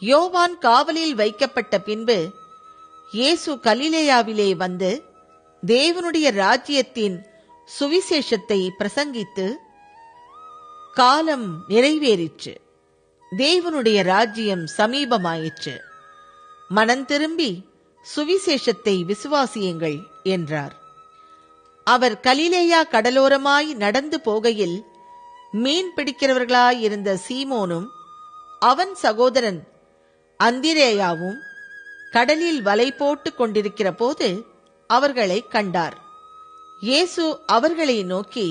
யோவான் காவலில் வைக்கப்பட்ட பின்பு இயேசு கலிலேயாவிலே வந்து தேவனுடைய ராஜ்யத்தின் சுவிசேஷத்தை பிரசங்கித்து, காலம் நிறைவேறிற்று, தேவனுடைய ராஜ்யம் சமீபமாயிற்று, மனம் திரும்பி சுவிசேஷத்தை விசுவாசியுங்கள் என்றார். அவர் கலிலேயா கடலோரமாய் நடந்து போகையில் மீன் பிடிக்கிறவர்களாயிருந்த சீமோனும் அவன் சகோதரன் அந்திரேயாவும் கடலில் வலை போட்டுக் கொண்டிருக்கிற போது அவர்களை கண்டார். இயேசு அவர்களை நோக்கி,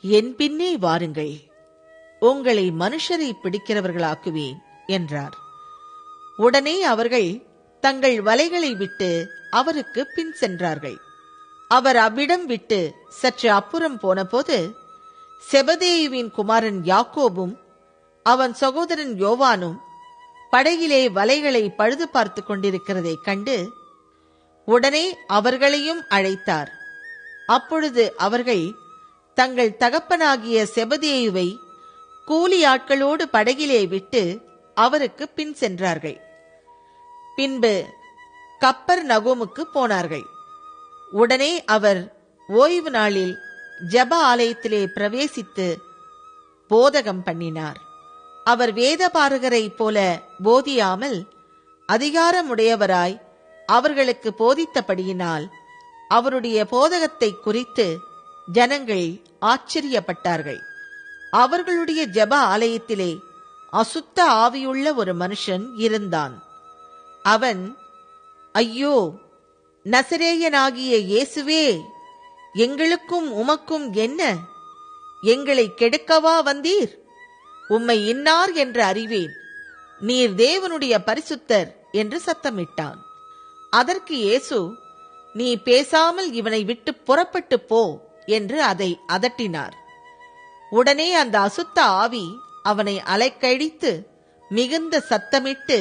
என் பின்னே வாருங்கள், உங்களை மனுஷரை பிடிக்கிறவர்களாக்குவேன் என்றார். உடனே அவர்கள் தங்கள் வலைகளை விட்டு அவருக்கு பின் சென்றார்கள். அவர் அவ்விடம் விட்டு சற்று அப்புறம் போனபோது செபதேயுவின் குமாரன் யாக்கோபும் அவன் சகோதரன் யோவானும் படகிலே வலைகளை பழுது பார்த்து கொண்டிருக்கிறதை கண்டு உடனே அவர்களையும் அழைத்தார். அப்பொழுது அவர்கள் தங்கள் தகப்பனாகிய செபதேயுவை கூலி ஆட்களோடு படகிலே விட்டு அவருக்கு பின் சென்றார்கள். பின்பு கப்பர்நகூமுக்கு போனார்கள். உடனே அவர் ஓய்வு நாளில் ஜெப ஆலயத்திலே பிரவேசித்து போதகம் பண்ணினார். அவர் வேதபாரகரைப் போல போதியாமல் அதிகாரமுடையவராய் அவர்களுக்கு போதித்தபடியினால் அவருடைய போதகத்தை குறித்து ஜனங்கள் ஆச்சரியப்பட்டார்கள். அவர்களுடைய ஜெப ஆலயத்திலே அசுத்த ஆவியுள்ள ஒரு மனுஷன் இருந்தான். அவன், ஐயோ, நசரேயனாகிய இயேசுவே, எங்களுக்கும் உமக்கும் என்ன? எங்களை கெடுக்கவா வந்தீர்? உம்மை இன்னார் என்று அறிவேன், நீர் தேவனுடைய பரிசுத்தர் என்று சத்தமிட்டான். அதற்கு இயேசு, நீ பேசாமல் இவனை விட்டு புறப்பட்டு போ என்று அதை அதட்டினார். உடனே அந்த அசுத்த ஆவி அவனை அலைக்கழித்து மிகுந்த சத்தமிட்டு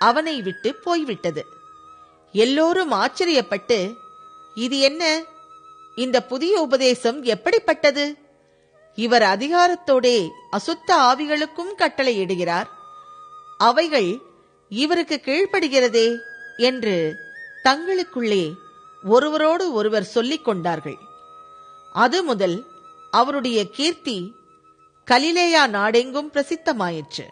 அவனை விட்டு போய்விட்டது. எல்லோரும் ஆச்சரியப்பட்டு, இது என்ன? இந்த புதிய உபதேசம் எப்படிப்பட்டது? இவர் அதிகாரத்தோடே அசுத்த ஆவிகளுக்கும் கட்டளையிடுகிறார், அவைகள் இவருக்கு கீழ்ப்படுகிறதே என்று தங்களுக்குள்ளே ஒருவரோடு ஒருவர் சொல்லிக் கொண்டார்கள். அது முதல் அவருடைய கீர்த்தி கலிலேயா நாடெங்கும் பிரசித்தமாயிற்று.